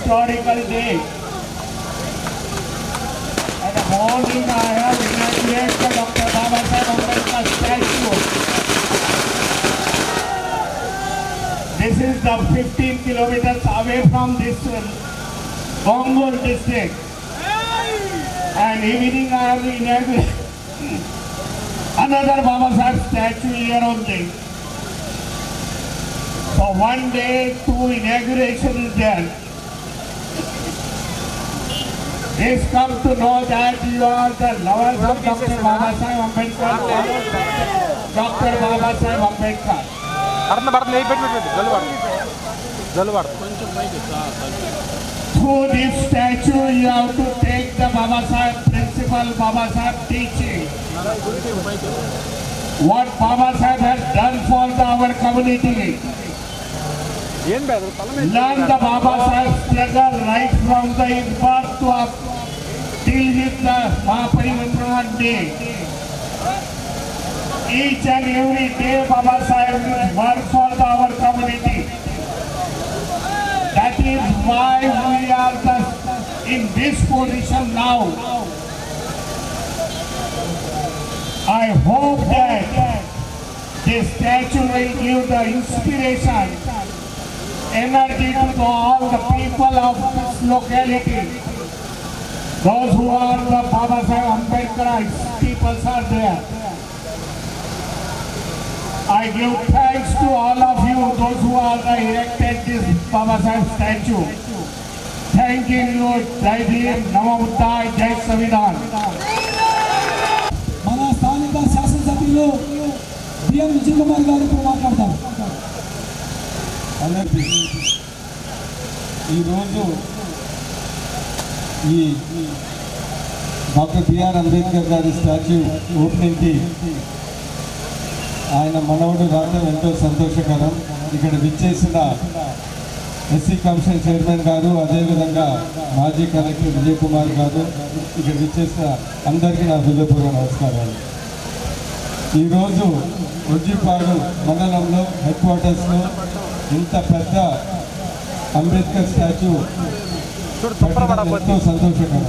historical day. At the morning, I have inaugurated the Dr. Babasaheb Ambedkar statue. This is the 15 kilometers away from this Ongole district. And evening, I have inaugurated another Babasaheb statue here only. So one day, two inauguration is there. This come to know that you are the lovers of Dr. Babasaheb Ambedkar. Dr. Babasaheb Ambedkar. Through this statue, you have to take the Babasaheb principle, Babasaheb teaching. What Babasaheb has done for our community. Learn the Babasaheb struggle right from the birth to up till with the Mahaparinirbhan day. Each and every day Babasaheb work for our community. That is why we are in this position now. I hope that this statue will give the inspiration, energy to all the people of this locality. Those who are the Babasaheb Ambedkar people are there. I give thanks to all of you, those who are erected this Babasaheb statue. Thanking you, Jai Bhim, Namo Buddhaya, Jai Samvidhan. మన స్థానిక శాసనసభ్యులు BM Vijay Kumar గారు ఇప్పుడు మాట్లాడతారు. అందరికీ ఈరోజు ఈ doctor BR Ambedkar గారి స్టాచ్యూ ఓపెనింగ్కి ఆయన మనవడు రావడం ఎంతో సంతోషకరం. ఇక్కడ విచ్చేసిన ఎస్సీ కమిషన్ చైర్మన్ గారు, అదేవిధంగా మాజీ కలెక్టర్ విజయ్ కుమార్ గారు, ఇక్కడ విచ్చేసిన అందరికీ నా హృదయపూర్వక నమస్కారాలు. ఈరోజు ఉజ్జిపాడు మండలంలో హెడ్ క్వార్టర్స్లో ఇంత పెద్ద అంబేద్కర్ స్టాచ్యూ పెట్టడం ఎంతో సంతోషకరం.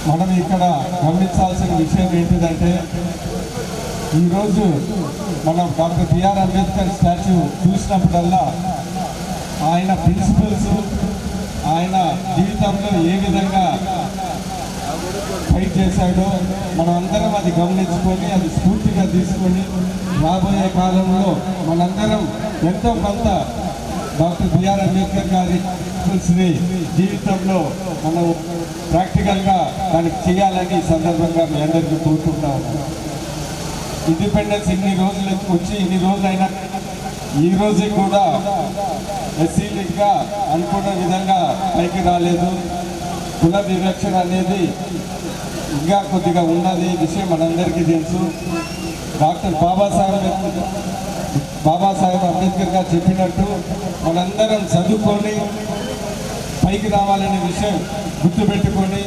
మనం ఇక్కడ గమనించాల్సిన విషయం ఏంటిదంటే, ఈరోజు మనం డాక్టర్ బిఆర్ అంబేద్కర్ స్టాచ్యూ చూసినప్పుడల్లా ఆయన ప్రిన్సిపల్స్, ఆయన జీవితంలో ఏ విధంగా ఫైట్ చేశాడో మనం అందరం అది గమనించుకొని అది స్ఫూర్తిగా తీసుకొని రాబోయే కాలంలో మనందరం ఎంతో కొంత డాక్టర్ బిఆర్ అంబేద్కర్ గారి ప్రిన్సిపల్స్ని జీవితంలో మనం ప్రాక్టికల్గా దానికి చేయాలని ఈ సందర్భంగా మీ అందరికీ కోరుకుంటాము. ఇండిపెండెన్స్ ఇన్ని రోజులు వచ్చి ఇన్ని రోజులైనా ఈ రోజు కూడా ఎస్సీలుగా అనుకున్న విధంగా పైకి రాలేదు. కుల వివక్షణ అనేది ఇంకా కొద్దిగా ఉన్నది, విషయం మనందరికీ తెలుసు. డాక్టర్ బాబాసాహెబ్ అంబేద్కర్ గారు చెప్పినట్టు మనందరం చదువుకొని పైకి రావాలనే విషయం గుర్తుపెట్టుకొని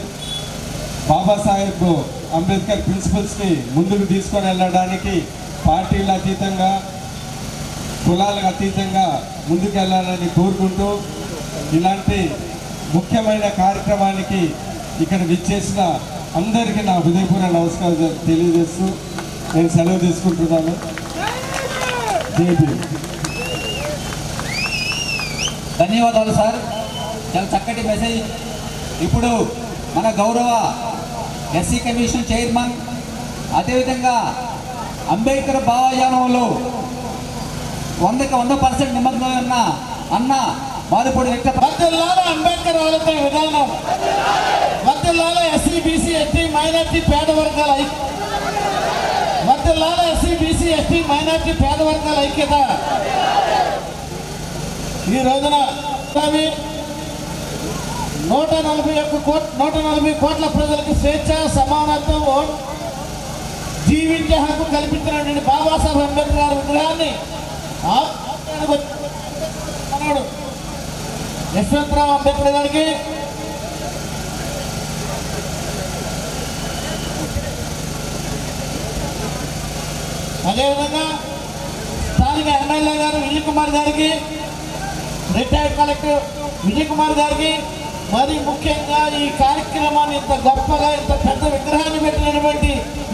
బాబాసాహెబ్ అంబేద్కర్ ప్రిన్సిపల్స్ని ముందుకు తీసుకొని వెళ్ళడానికి పార్టీల అతీతంగా, కులాలకు అతీతంగా ముందుకు వెళ్ళాలని కోరుకుంటూ ఇలాంటి ముఖ్యమైన కార్యక్రమానికి ఇక్కడ విచ్చేసిన అందరికీ నా హృదయపూర్వక నమస్కారాలు తెలియజేస్తూ నేను సెలవు తీసుకుంటున్నాను. జై భీమ్. ధన్యవాదాలు సార్, చాలా చక్కటి మెసేజ్. ఇప్పుడు మన గౌరవ ఎస్సీ కమిషన్ చైర్మన్, అదేవిధంగా అంబేద్కర్ భావజాలంలో 100% నిమగ్నమై ఉన్న అన్న మాదిపూడి వర్ధిల్లాలి అంబేద్కర్ ఆలోచన విధానం, వర్ధిల్లాలి ఎస్సీ బీసీ ఎస్టీ మైనార్టీ పేద వర్గాల వర్ధిల్లాలి ఎస్సీ బీసీ ఎస్టీ మైనార్టీ పేద వర్గాల ఐక్యత. ఈ రోజున 140 కోట్ల ప్రజలకు స్వేచ్ఛ, సమానత్వం, జీవించే హక్కు కల్పించినటువంటి బాబాసాహెబ్ అంబేద్కర్ గారి విగ్రహాన్ని మనోడు యశ్వంతరావు అంబేద్కర్ గారికి అదేవిధంగా స్థానిక ఎమ్మెల్యే గారు విజయ్ కుమార్ గారికి, రిటైర్డ్ కలెక్టర్ విజయ్ కుమార్ గారికి, మరి ముఖ్యంగా ఈ కార్యక్రమాన్ని ఇంత గొప్పగా ఇంత పెద్ద విగ్రహాన్ని పెట్టినటువంటి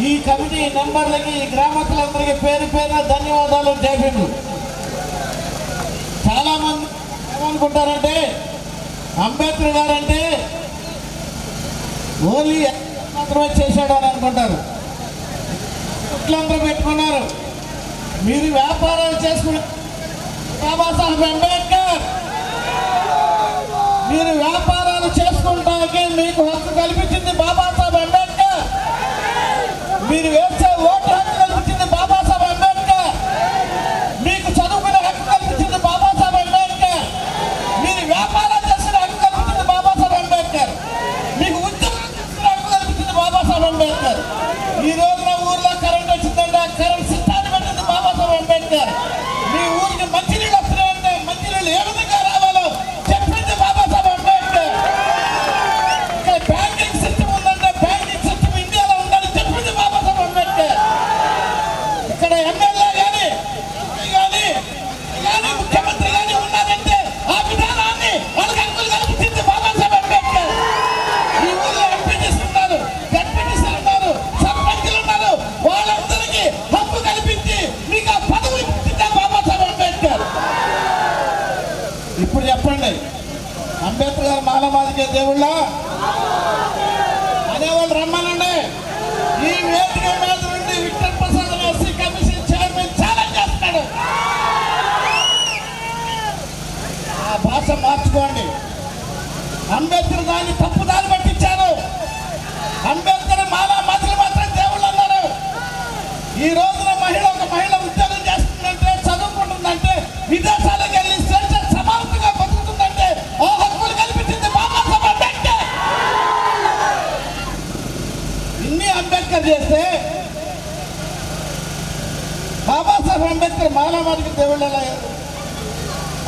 ఈ కమిటీ మెంబర్లకి, ఈ గ్రామస్తులందరికీ పేరు పేరున ధన్యవాదాలు, జై భీమ్. చాలా మంది ఏమనుకుంటారంటే అంబేద్కర్ గారు అంటే ఓన్లీ మాత్రమే చేశాడు అని అనుకుంటారు. ఇట్లందరూ పెట్టుకున్నారు. మీరు వ్యాపారాలు చేసుకునే బాబాసాహెబ్ అంబేద్కర్, మీరు వ్యాపారాలు చేసుకుంటానికి మీకు హక్కు కల్పించింది బాబాసాహెబ్ అంబేద్కర్. మీరు వేసే ఓటు హక్కు కల్పించింది బాబాసాహెబ్ అంబేద్కర్. మీకు చదువుకునే హక్కు కల్పించింది బాబాసాహెబ్ అంబేద్కర్. మీరు వ్యాపారాలు చేసిన హక్కు కల్పించింది బాబాసాహెబ్ అంబేద్కర్. మీకు ఉద్యోగం చేసిన హక్కు కల్పించింది బాబాసాహెబ్ అంబేద్కర్. ఈ రోజున ఊర్లో కరెంట్ వచ్చిందంటే ఆ కరెంట్ సిస్టాన్ని పెట్టింది బాబాసాహెబ్ అంబేద్కర్. మీ ఊరికి మంచినీళ్ళు వస్తున్నాయంటే మంచినీళ్ళు ఏ విధంగా రావాలో చెప్పింది బాబాసాహెబ్ అంబేద్కర్. ఇక్కడ బ్యాంకింగ్ సిస్టమ్ ఉందంటే బ్యాంకింగ్ సిస్టమ్ ఇండియాలో ఉందని చెప్పింది బాబాసాహెబ్ అంబేద్కర్. ఇక్కడ ఎమ్మెల్యే కానీ ముఖ్యమంత్రి కానీ ఉన్నారంటే ఆ విధానాన్ని వాళ్ళకి హక్కులు కల్పించింది బాబాసాహెబ్ అంబేద్కర్. ఈ ఊళ్ళో ఎంపీటీసీ ఉన్నారు, జడ్పీటీసీలు ఉన్నారు, సర్పంచులు ఉన్నారు, వాళ్ళందరికీ హక్కు కల్పించి మీకు ఆ పదవి ఇచ్చింది బాబాసాహెబ్ అంబేద్కర్. ఇప్పుడు చెప్పండి, అంబేద్కర్ గారు మానవాధికే దేవుళ్ళ అనేవాళ్ళు రమ్మనండి. ఈ వేదిక మీద నుండి Victor Prasad SC commission chairman challenge చేస్తున్నాడు. ఆ భాష మార్చుకోండి. అంబేద్కర్ దాన్ని తప్పుదారి పట్టించారు. అంబేద్కర్ మానవాధికి మాత్రం దేవుళ్ళు అన్నారు. ఈ రోజున ఒక మహిళ ఉద్యోగం చేస్తుందంటే, చదువుకుంటుందంటే, విదేశాలకు వెళ్ళి స్వేచ్ఛ సమానతగా బతుకుతుందంటే ఆ హక్కులు కల్పించింది బాబాసాహెబ్ అంబేద్కర్. ఇన్ని అంబేద్కర్ చేస్తే బాబాసాహెబ్ అంబేద్కర్ మానవాధికి దేవుళ్ళు ఎలా అయ్యారు?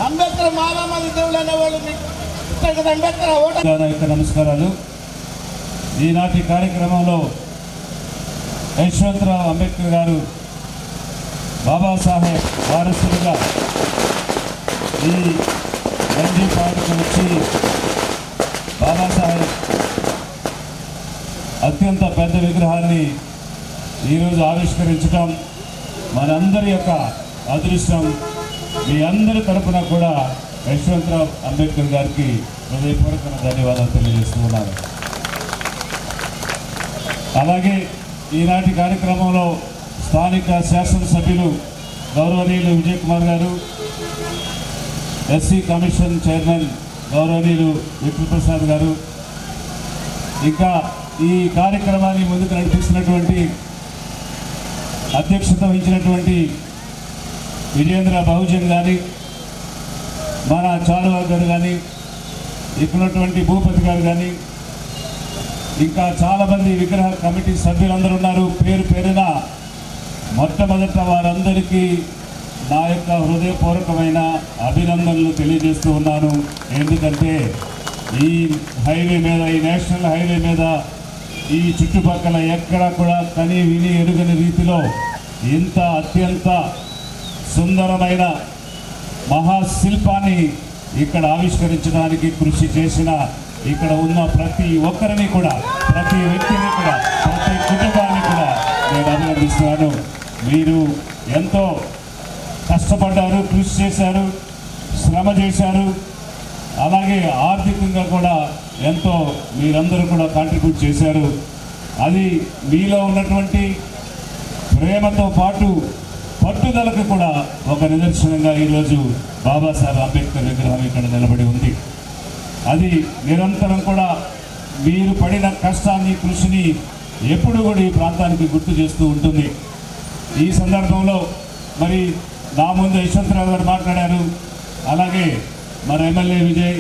అంబేద్కర్ మానవాధికి దేవుళ్ళు అనేవాళ్ళు మీకు కదా. అంబేద్కర్ ఓటు నమస్కారాలు. ఈనాటి కార్యక్రమంలో యశ్వంతరావు అంబేద్కర్ గారు బాబాసాహెబ్ వారసులుగా ఈ రంజీ పాటకు వచ్చి బాబాసాహెబ్ అత్యంత పెద్ద విగ్రహాన్ని ఈరోజు ఆవిష్కరించడం మనందరి యొక్క అదృష్టం. మీ అందరి తరపున కూడా యశ్వంతరావు అంబేద్కర్ గారికి హృదయపూర్వక ధన్యవాదాలు తెలియజేస్తూ ఉన్నాను. అలాగే ఈనాటి కార్యక్రమంలో స్థానిక శాసనసభ్యులు గౌరవనీయులు విజయ్ కుమార్ గారు, ఎస్సీ కమిషన్ చైర్మన్ గౌరవనీయులు విక్టర్ ప్రసాద్ గారు, ఇంకా ఈ కార్యక్రమాన్ని ముందుకు నడిపిస్తున్నటువంటి అధ్యక్షత వహించినటువంటి విజయేంద్ర బహుజన్ కానీ, మన చాలువా గారు కానీ, ఇక్కడ ఉన్నటువంటి భూపతి గారు కానీ, ఇంకా చాలామంది విగ్రహ కమిటీ సభ్యులందరూ ఉన్నారు. పేరు పేరున మొట్టమొదట వారందరికీ నా యొక్క హృదయపూర్వకమైన అభినందనలు తెలియజేస్తూ ఉన్నాను. ఎందుకంటే ఈ హైవే మీద, ఈ నేషనల్ హైవే మీద ఈ చుట్టుపక్కల ఎక్కడ కూడా కని విని ఎరుగని రీతిలో ఇంత అత్యంత సుందరమైన మహాశిల్పాన్ని ఇక్కడ ఆవిష్కరించడానికి కృషి చేసిన ఇక్కడ ఉన్న ప్రతి ఒక్కరిని కూడా, ప్రతి వ్యక్తిని కూడా, ప్రతి కుటుంబాన్ని కూడా నేను అభినందిస్తున్నాను. మీరు ఎంతో కష్టపడ్డారు, కృషి చేశారు, శ్రమ చేశారు. అలాగే ఆర్థికంగా కూడా ఎంతో మీరందరూ కూడా కాంట్రిబ్యూట్ చేశారు. అది మీలో ఉన్నటువంటి ప్రేమతో పాటు పట్టుదలకు కూడా ఒక నిదర్శనంగా ఈరోజు బాబాసాహెబ్ అంబేద్కర్ విగ్రహం ఇక్కడ నిలబడి ఉంది. అది నిరంతరం కూడా మీరు పడిన కష్టాన్ని, కృషిని ఎప్పుడు కూడా ఈ ప్రాంతానికి గుర్తు చేస్తూ ఉంటుంది. ఈ సందర్భంలో మరి నా ముందు యశ్వంతరావు గారు మాట్లాడారు, అలాగే మన ఎమ్మెల్యే విజయ్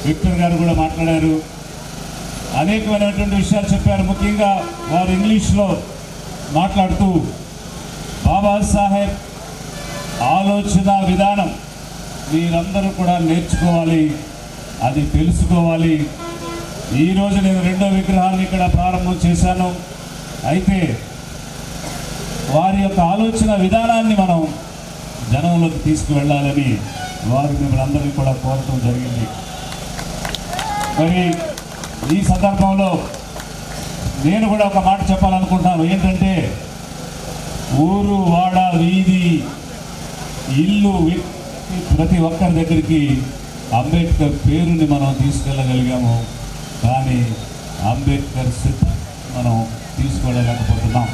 విక్టర్ గారు కూడా మాట్లాడారు. అనేకమైనటువంటి విషయాలు చెప్పారు. ముఖ్యంగా వారు ఇంగ్లీష్లో మాట్లాడుతూ బాబాసాహెబ్ ఆలోచన విధానం మీరందరూ కూడా నేర్చుకోవాలి, అది తెలుసుకోవాలి. ఈరోజు నేను రెండో విగ్రహాన్ని ఇక్కడ ప్రారంభం చేశాను. అయితే వారి యొక్క ఆలోచన విధానాన్ని మనం జనంలోకి తీసుకువెళ్ళాలని వారు మిమ్మల్ని అందరినీ కూడా కోరటం జరిగింది. మరి ఈ సందర్భంలో నేను కూడా ఒక మాట చెప్పాలనుకుంటున్నాను. ఏంటంటే ఊరు, వాడ, వీధి, ఇల్లు, ప్రతి ఒక్కరి దగ్గరికి అంబేద్కర్ పేరుని మనం తీసుకెళ్ళగలిగాము. కానీ అంబేద్కర్ సిద్ధాంతం మనం తీసుకెళ్ళలేకపోతున్నాం.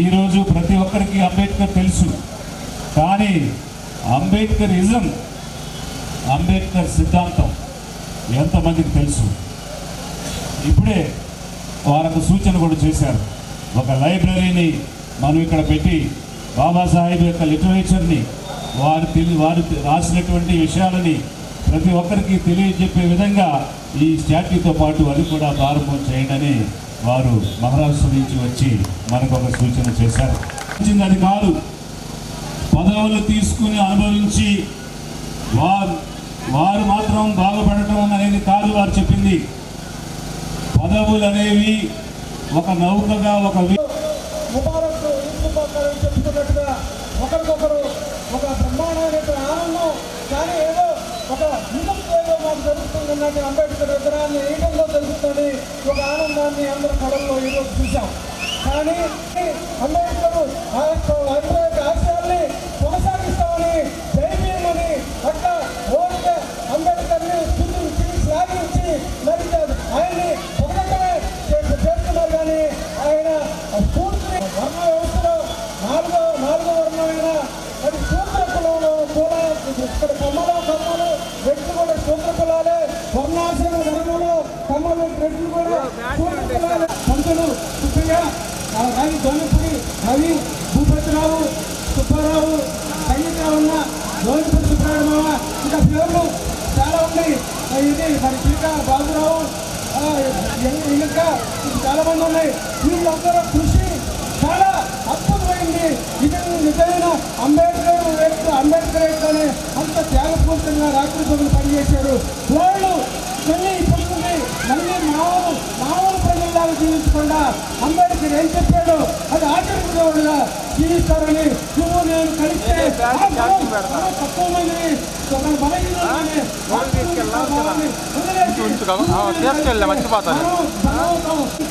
ఈరోజు ప్రతి ఒక్కరికి అంబేద్కర్ తెలుసు, కానీ అంబేద్కరిజం, అంబేద్కర్ సిద్ధాంతం ఎంతమందికి తెలుసు? ఇప్పుడే వారికి సూచన కూడా చేశారు. ఒక లైబ్రరీని మనం ఇక్కడ పెట్టి బాబాసాహెబ్ యొక్క లిటరేచర్ని వారు రాసినటువంటి విషయాలని ప్రతి ఒక్కరికి తెలియజెప్పే విధంగా ఈ స్టాట్యూతో పాటు అది కూడా ప్రారంభం చేయండి అని వారు మహారాష్ట్ర నుంచి వచ్చి మనకు ఒక సూచన చేశారు. అది కాదు, పదవులు తీసుకుని అనుభవించి వారు మాత్రం బాగుపడటం అనేది కాదు వారు చెప్పింది. పదవులు అనేవి ఒక నౌకగా, ఒక ముబారక్ చెప్పుకున్నట్టుగా ఒకరికొకరు ఒక బ్రహ్మాండమైన ఆనందం, కానీ ఏదో ఒక విముక్తి ఏదో మాకు జరుగుతుందన్నట్టు అంబేద్కర్ విగ్రహాన్ని వేయడంలో జరుగుతుంది ఒక ఆనందాన్ని అందరి కళల్లో ఈరోజు చూసాం. కానీ అంబేద్కర్ ఆ యొక్క ఆశయాల్ని కొనసాగిస్తామని, జైవీయమని అట్లా ఓడితే అంబేద్కర్ని స్థుతించి శ్లాఘించి మరి ఆయన్ని పొగడటమే చేస్తున్నారు. కానీ ఆయన స్ఫూర్తిని వర్ణ వ్యవస్థలో నాలుగో వర్ణమైన అది సూత్ర కులంలో కుల ఇక్కడ కమ్మలు రెడ్లు కూడా సూత్ర కులాలే, వర్ణాశ్రమ ధర్మంలో కమ్మలు రెడ్లు కూడా సూత్ర కులాలే. పంతులు సుబ్బయ్య, రావి జోనపురి, రవి, భూపతిరావు, సుబ్బారావు, సంగీతరావున్న, జోనపురి సుబ్రహ్మణ్య, ఇంకా పేర్లు చాలా ఉన్నాయి. ఇది మరి టీకా బాబురావు, ఇంకా చాలా మంది ఉన్నాయి. వీళ్ళందరూ కృషి చాలా అద్భుతమైంది. ఇది నిజమైన అంబేద్కర్ అనే అంత త్యాగపూర్తంగా రాత్రి పనులు పనిచేశారు. వాళ్ళు మళ్ళీ ఇప్పుడుంది మళ్ళీ మామూలు ప్రజల్లాగా జీవించకుండా అంబేద్కర్ ఏం చెప్పాడో అది ఆచరించేవాడుగా జీవిస్తారని, నువ్వు నేను కలిస్తే తక్కువ మంది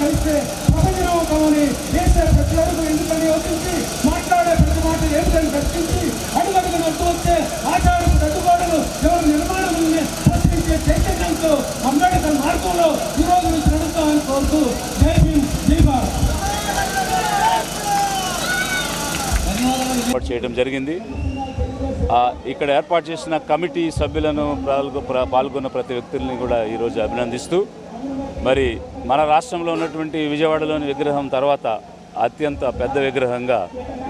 కలిస్తే ప్రపంచమవుతామని చేసే ప్రతి అడుగు ఎందుకని యోచించి మాట్లాడే ప్రతి మాట ఏమిటని ప్రశ్నించి అడుగడుగు నడుతూ వచ్చే ఆచారపు తట్టుబాటులు ఎవరు నిర్మాణాన్ని ప్రశ్నించే చైతన్యంతో అంబేద్కర్ మార్గంలో ఈరోజు నుంచి నడుస్తామని కోరుతూ జై భీమ్, జై భారత్. ఏర్పాటు చేయడం జరిగింది. ఇక్కడ ఏర్పాటు చేసిన కమిటీ సభ్యులను పాల్గొన్న ప్రతి వ్యక్తుల్ని కూడా ఈరోజు అభినందిస్తూ, మరి మన రాష్ట్రంలో ఉన్నటువంటి విజయవాడలోని విగ్రహం తర్వాత అత్యంత పెద్ద విగ్రహంగా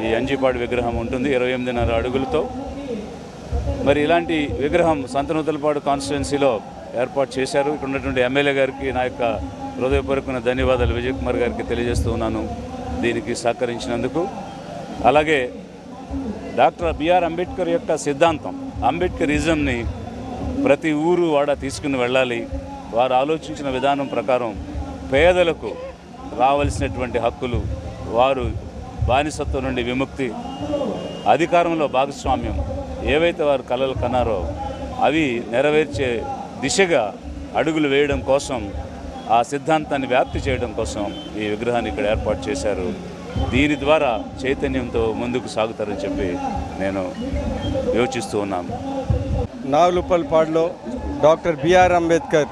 ఈ అంజీపాడు విగ్రహం ఉంటుంది, 28.5 అడుగులతో. మరి ఇలాంటి విగ్రహం సంతనూతలపాడు కాన్స్టిట్యున్సీలో ఏర్పాటు చేశారు. ఇక్కడ ఉన్నటువంటి ఎమ్మెల్యే గారికి నా యొక్క హృదయపూర్వకమైన ధన్యవాదాలు విజయ్ కుమార్ గారికి తెలియజేస్తూ ఉన్నాను దీనికి సహకరించినందుకు. అలాగే డాక్టర్ బిఆర్ అంబేద్కర్ యొక్క సిద్ధాంతం, అంబేద్కరిజంని ప్రతి ఊరు వాడ తీసుకుని వెళ్ళాలి. వారు ఆలోచించిన విధానం ప్రకారం పేదలకు రావలసినటువంటి హక్కులు, వారు బానిసత్వం నుండి విముక్తి, అధికారంలో భాగస్వామ్యం, ఏవైతే వారు కలలు కన్నారో అవి నెరవేర్చే దిశగా అడుగులు వేయడం కోసం, ఆ సిద్ధాంతాన్ని వ్యాప్తి చేయడం కోసం ఈ విగ్రహాన్ని ఇక్కడ ఏర్పాటు చేశారు. దీని ద్వారా చైతన్యంతో ముందుకు సాగుతారని చెప్పి నేను యోచిస్తూ ఉన్నాను. నాగులుప్పలపాడులో డాక్టర్ బిఆర్ అంబేద్కర్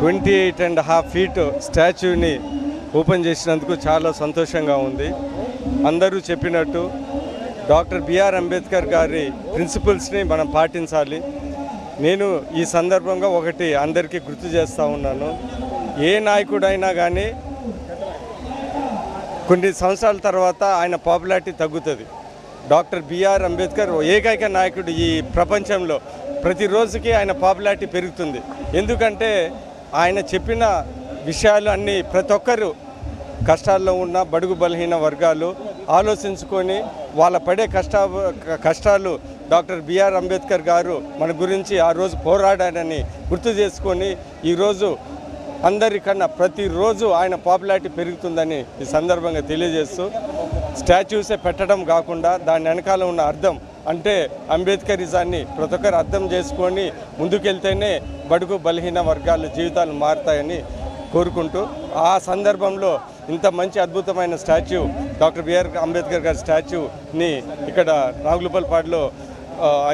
28.5 feet స్టాచ్యూని ఓపెన్ చేసినందుకు చాలా సంతోషంగా ఉంది. అందరూ చెప్పినట్టు డాక్టర్ బిఆర్ అంబేద్కర్ గారి ప్రిన్సిపల్స్ని మనం పాటించాలి. నేను ఈ సందర్భంగా ఒకటి అందరికీ గుర్తు చేస్తూ ఉన్నాను. ఏ నాయకుడైనా కానీ కొన్ని సంవత్సరాల తర్వాత ఆయన పాపులారిటీ తగ్గుతుంది. డాక్టర్ బిఆర్ అంబేద్కర్ ఏకైక నాయకుడు ఈ ప్రపంచంలో. ప్రతిరోజుకి ఆయన పాపులారిటీ పెరుగుతుంది. ఎందుకంటే ఆయన చెప్పిన విషయాలు అన్నీ ప్రతి ఒక్కరు కష్టాల్లో ఉన్న బడుగు బలహీన వర్గాలు ఆలోచించుకొని వాళ్ళ పడే కష్టాలు డాక్టర్ బిఆర్ అంబేద్కర్ గారు మన గురించి ఆ రోజు పోరాడారని గుర్తు చేసుకొని ఈరోజు అందరికన్నా ప్రతిరోజు ఆయన పాపులారిటీ పెరుగుతుందని ఈ సందర్భంగా తెలియజేస్తూ, స్టాచ్యూసే పెట్టడం కాకుండా దాని వెనకాల ఉన్న అర్థం అంటే అంబేద్కరిజాన్ని ప్రతి ఒక్కరు అర్థం చేసుకొని ముందుకెళ్తేనే బడుగు బలహీన వర్గాల జీవితాలు మారుతాయని కోరుకుంటూ, ఆ సందర్భంలో ఇంత మంచి అద్భుతమైన స్టాచ్యూ డాక్టర్ బిఆర్ అంబేద్కర్ గారి స్టాచ్యూని ఇక్కడ నాగులుపల్పాడులో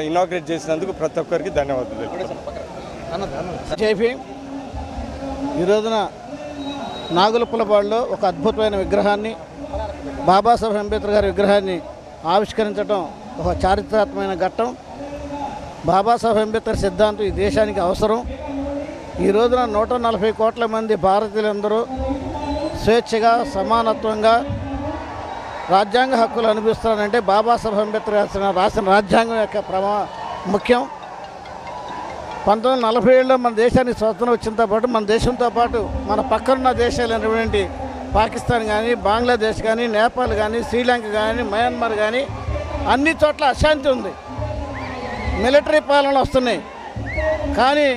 ఇనాగ్రేట్ చేసినందుకు ప్రతి ఒక్కరికి ధన్యవాదాలు. జైపీ ఈ రోజున నాగులుపల్పాడులో ఒక అద్భుతమైన విగ్రహాన్ని, బాబాసాహెబ్ అంబేద్కర్ గారి విగ్రహాన్ని ఆవిష్కరించడం ఒక చారిత్రాత్మకమైన ఘట్టం. బాబాసాహెబ్ అంబేద్కర్ సిద్ధాంతం ఈ దేశానికి అవసరం. ఈ రోజున 140 కోట్ల మంది భారతీయులందరూ స్వేచ్ఛగా సమానత్వంగా రాజ్యాంగ హక్కులు అనిపిస్తారంటే బాబాసాహెబ్ అంబేద్కర్ రాసిన రాజ్యాంగం యొక్క ముఖ్యం. 1947లో మన దేశానికి స్వతంత్రం వచ్చినతో పాటు మన దేశంతో పాటు మన పక్కనున్న దేశాలైనటువంటి పాకిస్తాన్ కానీ, బంగ్లాదేశ్ కానీ, నేపాల్ కానీ, శ్రీలంక కానీ, మయన్మార్ కానీ అన్ని చోట్ల అశాంతి ఉంది, మిలిటరీ పాలనలు వస్తున్నాయి. కానీ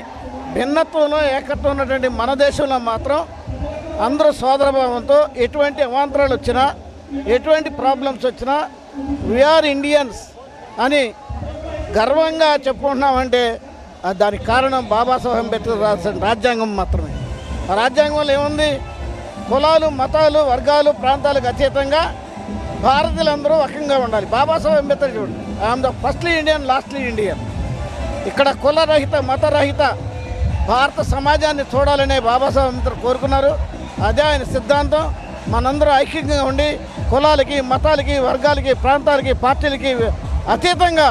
భిన్నత్వంలో ఏకత్వం ఉన్నటువంటి మన దేశంలో మాత్రం అందరూ సోదరభావంతో ఎటువంటి అవాంతరాలు వచ్చినా, ఎటువంటి ప్రాబ్లమ్స్ వచ్చినా వీఆర్ ఇండియన్స్ అని గర్వంగా చెప్పుకుంటున్నామంటే దానికి కారణం బాబాసాహెబ్ అంబేద్కర్ రాసిన రాజ్యాంగం మాత్రమే. ఆ రాజ్యాంగంలో ఏముంది? కులాలు, మతాలు, వర్గాలు, ప్రాంతాలకు అతీతంగా భారతీయులందరూ ఒకంగా ఉండాలి. బాబాసాహెబ్ అంబేద్కర్ చూడండి, I'm the firstly Indian, lastly Indian. ఇక్కడ కులరహిత, మతరహిత భారత సమాజాన్ని చూడాలనే బాబాసాహెబ్ అంబేద్కర్ కోరుకున్నారు. అదే ఆయన సిద్ధాంతం. మనందరూ ఐక్యంగా ఉండి కులాలకి, మతాలకి, వర్గాలకి, ప్రాంతాలకి, పార్టీలకి అతీతంగా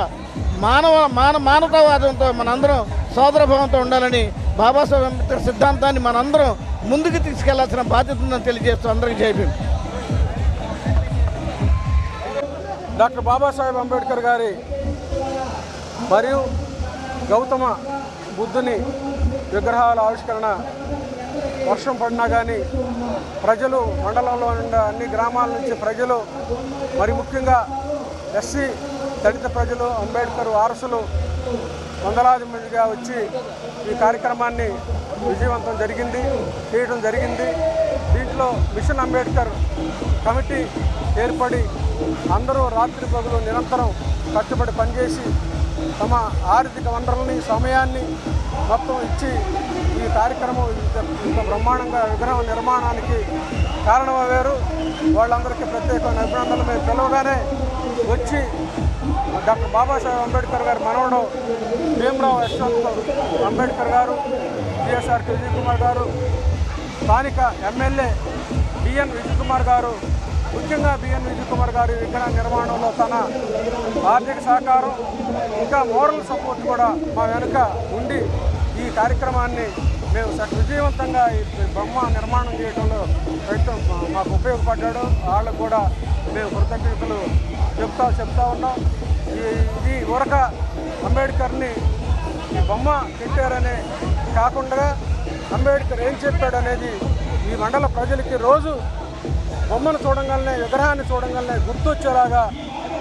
మానవతావాదంతో మనందరం సోదరభావంతో ఉండాలని బాబాసాహెబ్ అంబేద్కర్ సిద్ధాంతాన్ని మనందరం ముందుకు తీసుకెళ్లాల్సిన బాధ్యత ఉందని తెలియజేస్తూ అందరికీ జై భీమ్. డాక్టర్ బాబాసాహెబ్ అంబేద్కర్ గారి మరియు గౌతమ బుద్ధుని విగ్రహాల ఆవిష్కరణ వర్షం పడినా కానీ ప్రజలు, మండలంలో ఉండే అన్ని గ్రామాల నుంచి ప్రజలు, మరి ముఖ్యంగా ఎస్సీ దళిత ప్రజలు, అంబేద్కర్ వారసులు వందలాది మందిగా వచ్చి ఈ కార్యక్రమాన్ని విజయవంతం చేయడం జరిగింది. దీంట్లో మిషన్ అంబేద్కర్ కమిటీ ఏర్పడి అందరూ రాత్రి పగలు నిరంతరం కష్టపడి పనిచేసి తమ ఆర్థిక వనరులని, సమయాన్ని మొత్తం ఇచ్చి ఈ కార్యక్రమం ఇంత బ్రహ్మాండంగా విగ్రహం నిర్మాణానికి కారణమయ్యారు. వాళ్ళందరికీ ప్రత్యేకమైన అభినందనలు. మేము పిలవగానే వచ్చి డాక్టర్ బాబాసాహెబ్ అంబేద్కర్ గారి మనవడు భీమరావు యశ్వంత్ అంబేద్కర్ గారు, బిఎస్ఆర్ విజయ్ కుమార్ గారు, స్థానిక ఎమ్మెల్యే బిఎన్ విజయ్ కుమార్ గారు, ముఖ్యంగా బిఎన్ విజయ్ కుమార్ గారి విగ్రహ నిర్మాణంలో తన ఆర్థిక సహకారం, ఇంకా మోరల్ సపోర్ట్ కూడా మా వెనుక ఉండి ఈ కార్యక్రమాన్ని మేము విజయవంతంగా ఈ బొమ్మ నిర్మాణం చేయడంలో ప్రయత్నం మాకు ఉపయోగపడ్డాడు. వాళ్ళకు కూడా మేము కృతజ్ఞతలు చెప్తా ఉన్నాం. ఇది ఊరక అంబేద్కర్ని ఈ బొమ్మ పెట్టారనే కాకుండా అంబేద్కర్ ఏం చెప్పాడు అనేది ఈ మండల ప్రజలకి రోజు బొమ్మను చూడంగానే, విగ్రహాన్ని చూడంగానే గుర్తొచ్చేలాగా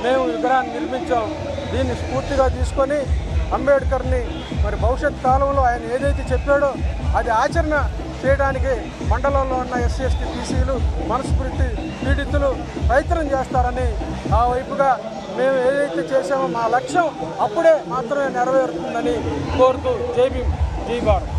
మేము విగ్రహాన్ని నిర్మించాం. దీన్ని స్ఫూర్తిగా తీసుకొని అంబేద్కర్ని మరి భవిష్యత్ కాలంలో ఆయన ఏదైతే చెప్పాడో అది ఆచరణ చేయడానికి మండలంలో ఉన్న ఎస్సీ, ఎస్టీ, బీసీలు, మనస్ఫూర్తి పీడితులు ప్రయత్నం చేస్తారని ఆ వైపుగా మేము ఏదైతే చేసామో మా లక్ష్యం అప్పుడే మాత్రమే నెరవేరుతుందని కోరుతూ జై భీమ్, జై భారత్.